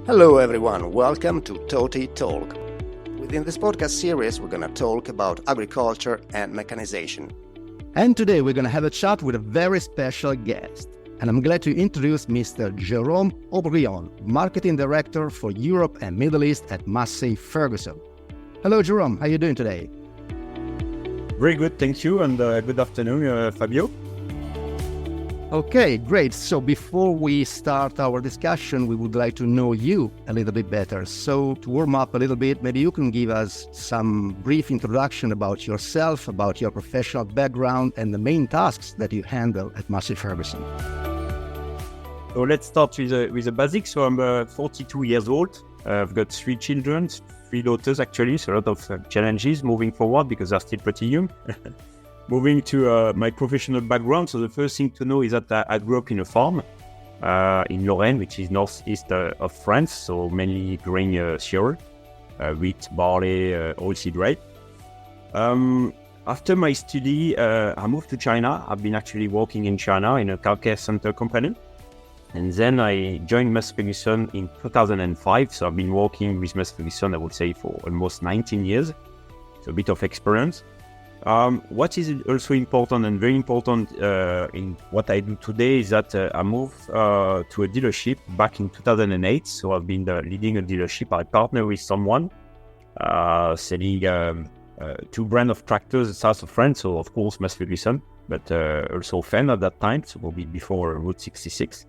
Hello everyone, welcome to Toti Talk. Within this podcast series, we're going to talk about agriculture and mechanization. And today we're going to have a chat with a very special guest. And I'm glad to introduce Mr. Jerome Aubrion, Marketing Director for Europe and Middle East at Massey Ferguson. Hello Jerome, how are you doing today? Very good, thank you, and good afternoon, Fabio. Okay, great. So before we start our discussion, we would like to know you a little bit better. So to warm up a little bit, maybe you can give us some brief introduction about yourself, about your professional background, and the main tasks that you handle at Massey Ferguson. So let's start with the basics. So I'm 42 years old. I've got 3 children, 3 daughters actually, so a lot of challenges moving forward because they're still pretty young. Moving to my professional background, so the first thing to know is that I grew up in a farm in Lorraine, which is northeast of France, so mainly growing cereal, wheat, barley, oilseed rape. After my study, I moved to China. I've been actually working in China in a car care center company. And then I joined Massey Ferguson in 2005, so I've been working with Massey Ferguson, I would say, for almost 19 years, so a bit of experience. What is also important and very important in what I do today is that I moved to a dealership back in 2008. So I've been leading a dealership. I partner with someone selling 2 brands of tractors south of France. So of course Massey Ferguson, but also Fonte at that time, so probably before Route 66.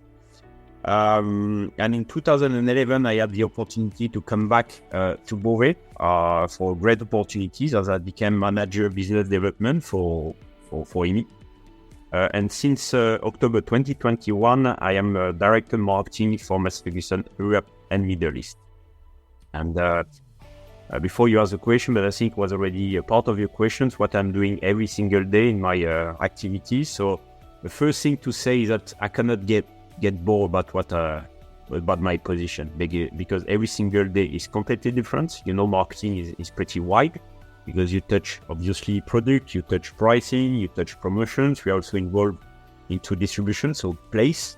And in 2011, I had the opportunity to come back to Beauvais for great opportunities as I became manager of business development for EME. And since October 2021, I am director marketing for Massey Ferguson Europe and Middle East. And before you ask the question, but I think it was already a part of your questions, what I'm doing every single day in my activities. So the first thing to say is that I cannot get bored about my position because every single day is completely different. You know, marketing is pretty wide because you touch obviously product, you touch pricing, you touch promotions. We are also involved into distribution, so place.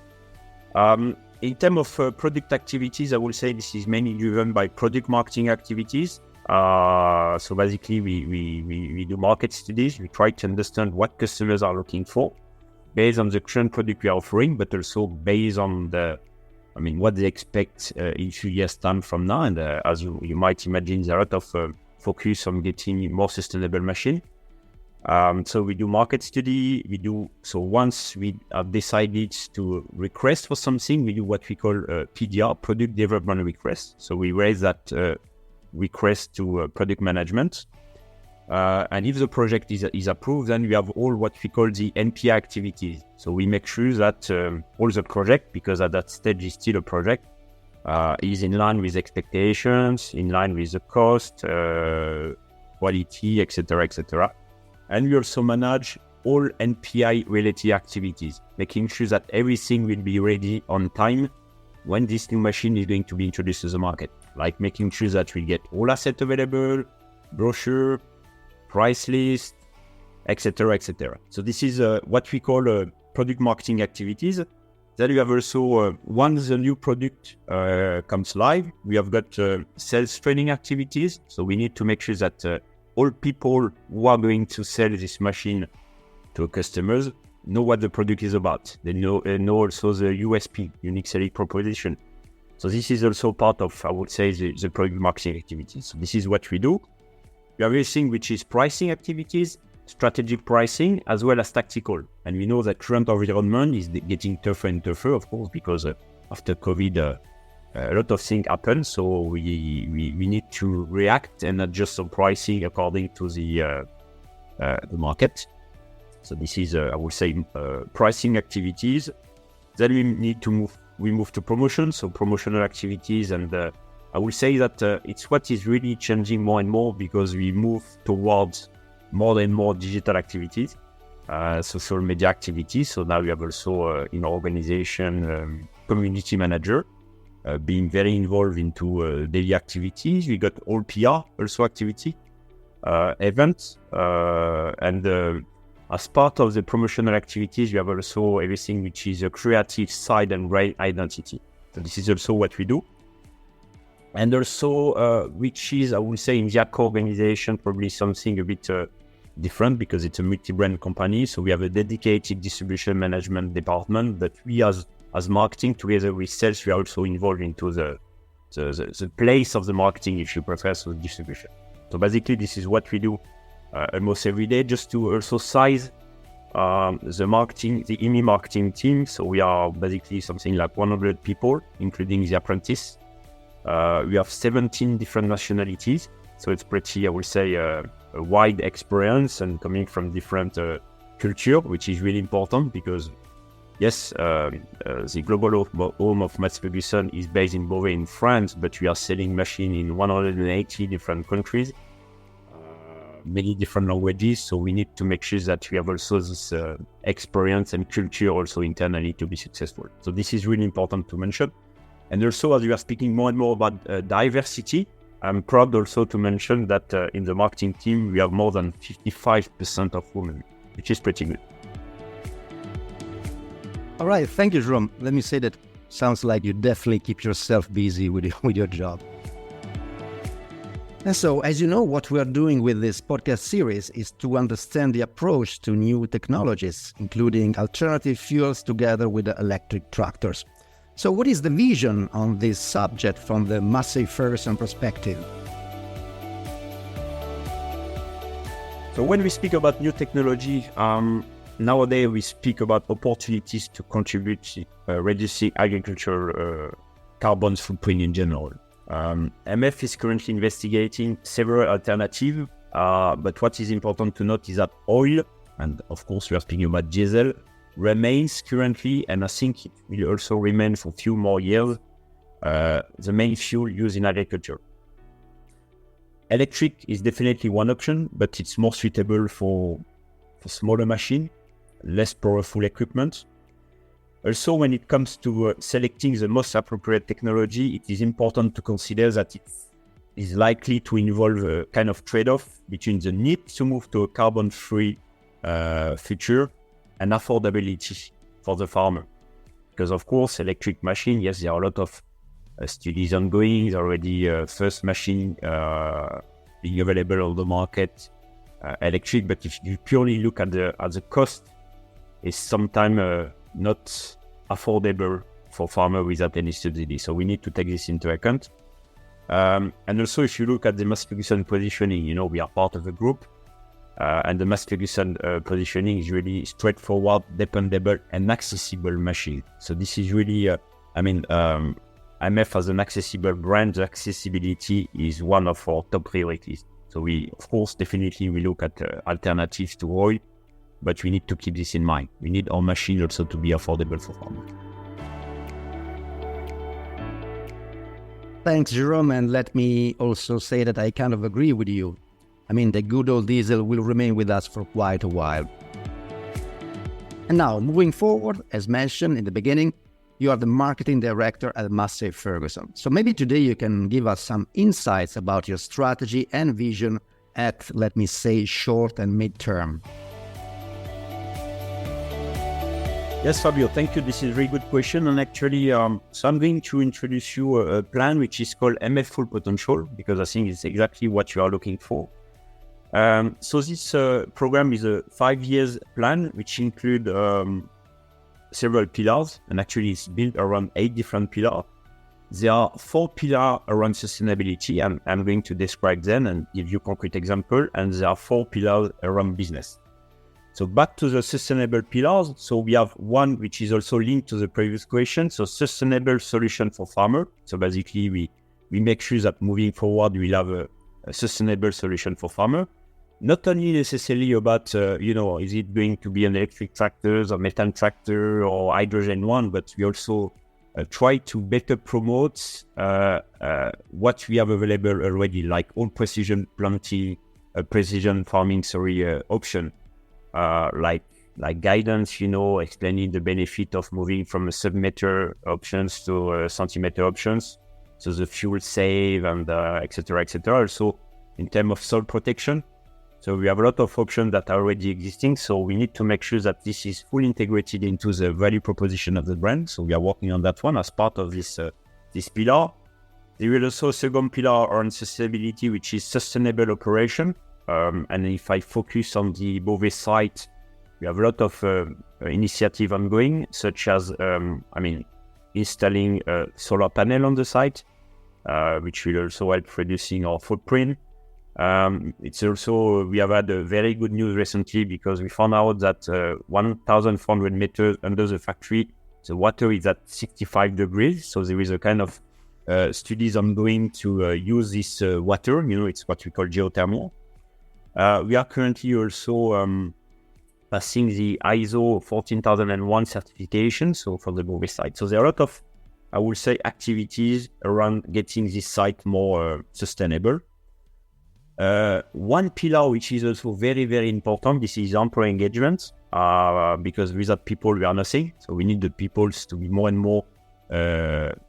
In terms of product activities, I will say this is mainly driven by product marketing activities. So basically, we do market studies. We try to understand what customers are looking for, based on the current product we are offering, but also based on what they expect in a few years' time from now. And as you might imagine, there's a lot of focus on getting more sustainable machine. So we do market study. So once we have decided to request for something, we do what we call PDR, product development request. So we raise that request to product management. And if the project is approved, then we have all what we call the NPI activities. So we make sure that all the project, because at that stage is still a project, is in line with expectations, in line with the cost, quality, etc., etc. And we also manage all NPI related activities, making sure that everything will be ready on time when this new machine is going to be introduced to the market. Like making sure that we get all assets available, brochure, price list, etc., etc. So this is what we call product marketing activities. Then we have also, once the new product comes live, we have got sales training activities. So we need to make sure that all people who are going to sell this machine to customers know what the product is about. They know also the USP, unique selling proposition. So this is also part of, I would say, the product marketing activities. So this is what we do. We have everything which is pricing activities, strategic pricing, as well as tactical. And we know that current environment is getting tougher and tougher, of course, because after COVID, a lot of things happen. So we need to react and adjust some pricing according to the market. So this is, I would say, pricing activities. Then we move to promotion, so promotional activities, and I will say that it's what is really changing more and more because we move towards more and more digital activities, social media activities. So now we have also in our organization community manager being very involved into daily activities. We got all PR also activity, events, and as part of the promotional activities, we have also everything which is a creative side and brand identity. So this is also what we do. And also, which is, I would say, in the Accor organization, probably something a bit different because it's a multi-brand company. So we have a dedicated distribution management department, but we as marketing, together with sales, we are also involved into the place of the marketing, if you prefer, so distribution. So basically, this is what we do almost every day, just to also size the marketing, the EME marketing team. So we are basically something like 100 people, including the apprentice. We have 17 different nationalities, so it's pretty, I would say, a wide experience and coming from different culture, which is really important because, yes, the global home of Massey Ferguson is based in Beauvais in France, but we are selling machines in 180 different countries, many different languages, so we need to make sure that we have also this experience and culture also internally to be successful. So this is really important to mention. And also, as we are speaking more and more about diversity, I'm proud also to mention that in the marketing team, we have more than 55% of women, which is pretty good. All right, thank you, Jerome. Let me say that sounds like you definitely keep yourself busy with your job. And so, as you know, what we are doing with this podcast series is to understand the approach to new technologies, including alternative fuels together with the electric tractors. So what is the vision on this subject from the Massey Ferguson perspective? So when we speak about new technology, nowadays we speak about opportunities to contribute to reducing agricultural carbon footprint in general. MF is currently investigating several alternatives, but what is important to note is that oil, and of course we are speaking about diesel, remains currently, and I think it will also remain for a few more years, the main fuel used in agriculture. Electric is definitely one option, but it's more suitable for smaller machines, less powerful equipment. Also, when it comes to selecting the most appropriate technology, it is important to consider that it is likely to involve a kind of trade-off between the need to move to a carbon-free future and affordability for the farmer. Because of course, electric machine, yes, there are a lot of studies ongoing. There's already first machine being available on the market, electric. But if you purely look at the cost, it's sometimes not affordable for farmer without any subsidy. So we need to take this into account. And also, if you look at the Massey Ferguson positioning, we are part of a group. And the Massey Ferguson positioning is really straightforward, dependable, and accessible machine. So this is really, IMF as an accessible brand, the accessibility is one of our top priorities. So we, of course, definitely we look at alternatives to oil, but we need to keep this in mind. We need our machine also to be affordable for farmers. Thanks, Jerome, and let me also say that I kind of agree with you. The good old diesel will remain with us for quite a while. And now, moving forward, as mentioned in the beginning, you are the marketing director at Massey Ferguson. So maybe today you can give us some insights about your strategy and vision at, let me say, short and mid-term. Yes, Fabio, thank you. This is a very good question. And actually, so I'm going to introduce you a plan which is called MF Full Potential, because I think it's exactly what you are looking for. So this program is a 5 years plan, which include several pillars, and actually it's built around 8 different pillars. There are 4 pillars around sustainability, and I'm going to describe them and give you concrete example, and there are 4 pillars around business. So back to the sustainable pillars. So we have one which is also linked to the previous question. So sustainable solution for farmer. So basically we make sure that moving forward we'll have a sustainable solution for farmer. Not only necessarily about, is it going to be an electric tractor or methane tractor or hydrogen one, but we also try to better promote what we have available already, like all precision planting, precision farming, option. Like guidance, explaining the benefit of moving from a sub-meter options to centimeter options. So the fuel save and et cetera, et cetera. Also in terms of soil protection. So we have a lot of options that are already existing. So we need to make sure that this is fully integrated into the value proposition of the brand. So we are working on that one as part of this pillar. There is also a second pillar on sustainability, which is sustainable operation. And if I focus on the Beauvais site, we have a lot of initiative ongoing, such as, installing a solar panel on the site, which will also help reducing our footprint. It's also, we have had a very good news recently because we found out that 1,400 meters under the factory, the water is at 65 degrees. So there is a kind of studies ongoing to use this water. It's what we call geothermal. We are currently also passing the ISO 14001 certification, so for the Beauvais site. So there are a lot of, I would say, activities around getting this site more sustainable. One pillar which is also very, very important, this is employee engagement, because without people we are nothing. So we need the people to be more and more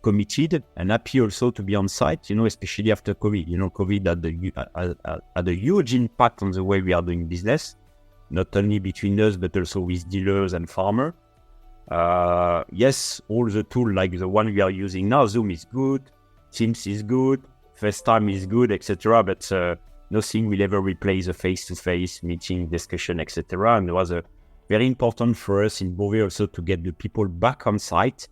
committed and happy also to be on site, especially after COVID. COVID had a huge impact on the way we are doing business, not only between us, but also with dealers and farmers. Yes, all the tools like the one we are using now, Zoom is good, Teams is good, FaceTime is good, etc. But nothing will ever replace a face-to-face meeting, discussion, etc. And it was very important for us in Beauvais also to get the people back on site,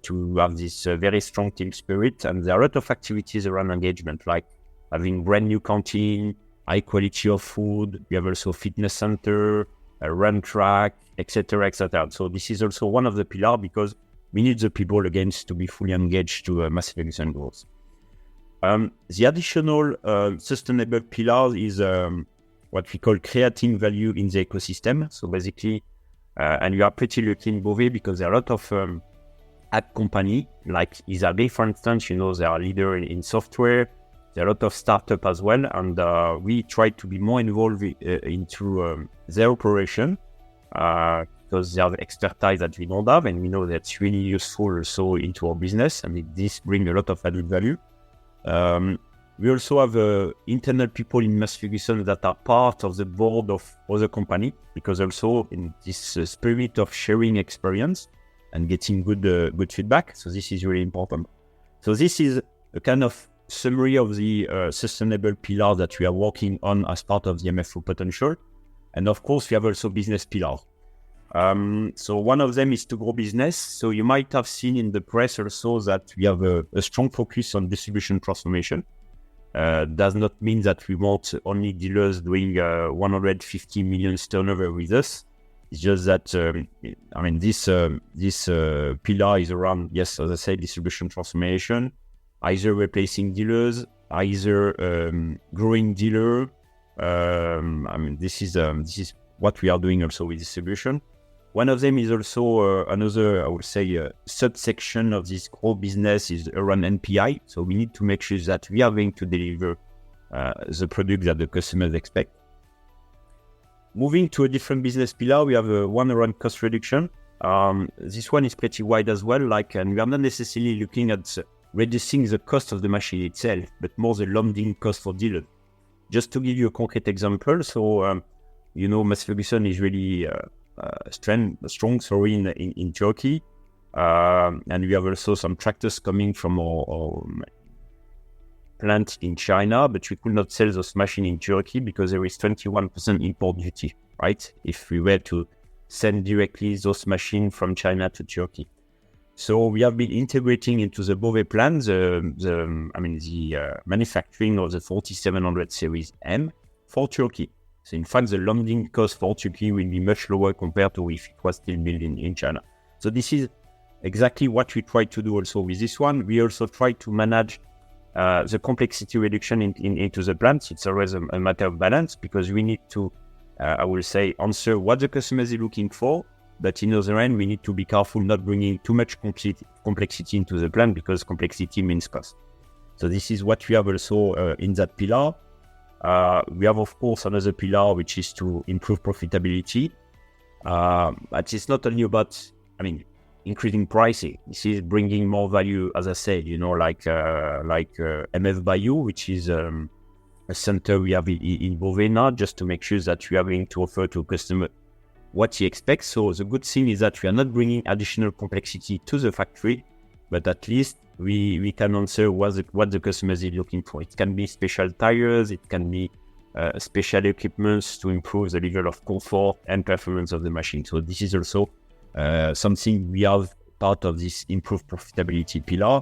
to have this very strong team spirit. And there are a lot of activities around engagement, like having brand new canteen, high quality of food. We have also fitness center, a run track, etc., etc. So this is also one of the pillars because we need the people again to be fully engaged to Massey Ferguson growth. The additional sustainable pillar is what we call creating value in the ecosystem. So basically, and we are pretty lucky in Beauvais because there are a lot of ad company like Isabelle, for instance. They are leader in software. There are a lot of startups as well, and we try to be more involved into their operation because they have expertise that we don't have, and we know that's really useful also into our business, and this brings a lot of added value. We also have internal people in Massey Ferguson that are part of the board of other company, because also in this spirit of sharing experience and getting good feedback. So this is really important. So this is a kind of summary of the sustainable pillar that we are working on as part of the MFO potential. And of course, we have also business pillar. So one of them is to grow business. So you might have seen in the press also that we have a strong focus on distribution transformation. Does not mean that we want only dealers doing 150 million turnover with us. It's just that, this pillar is around, yes, as I said, distribution transformation, either replacing dealers, either growing dealer. This is what we are doing also with distribution. One of them is also another, I would say, subsection of this core business is around NPI. So we need to make sure that we are going to deliver the product that the customers expect. Moving to a different business pillar, we have one around cost reduction. This one is pretty wide as well, and we are not necessarily looking at reducing the cost of the machine itself, but more the landing cost for dealers. Just to give you a concrete example, so Massey Ferguson is really strong in Turkey, and we have also some tractors coming from our plant in China, but we could not sell those machines in Turkey because there is 21% import duty, right? If we were to send directly those machines from China to Turkey. So we have been integrating into the Beauvais plant the manufacturing of the 4700 series M for Turkey. So in fact, the landing cost for Turkey will be much lower compared to if it was still built in China. So this is exactly what we try to do also with this one. We also try to manage the complexity reduction into the plants. It's always a matter of balance because we need to, I will say, answer what the customer is looking for. But in the other end, we need to be careful not bringing too much complexity into the plant because complexity means cost. So this is what we have also in that pillar. We have, of course, another pillar, which is to improve profitability. But it's not only about, increasing pricing. This is bringing more value, as I said, like MF Bayou, which is a center we have in Beauvais now, just to make sure that we are going to offer to a customer what he expects. So the good thing is that we are not bringing additional complexity to the factory, but at least we can answer what the customer is looking for. It can be special tires, it can be special equipments to improve the level of comfort and performance of the machine. So this is also something we have part of this improved profitability pillar.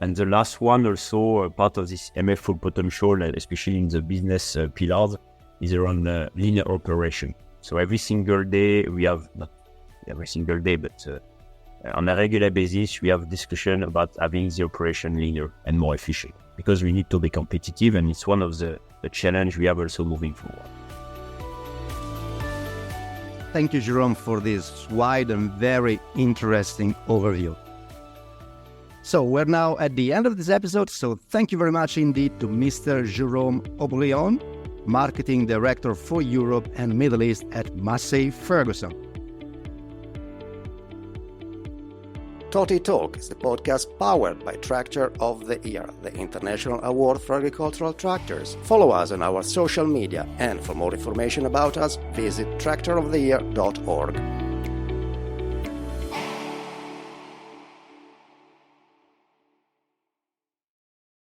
And the last one, also part of this MF full potential, especially in the business pillars, is around linear operation. So every single day we have, not every single day, but on a regular basis, we have discussion about having the operation linear and more efficient, because we need to be competitive, and it's one of the challenge we have also moving forward. Thank you, Jerome, for this wide and very interesting overview. So we're now at the end of this episode, so thank you very much indeed to Mr. Jerome Aubrion, Marketing Director for Europe and Middle East at Massey Ferguson. TOTI Talk is the podcast powered by Tractor of the Year, the International Award for Agricultural Tractors. Follow us on our social media, and for more information about us, visit tractoroftheyear.org.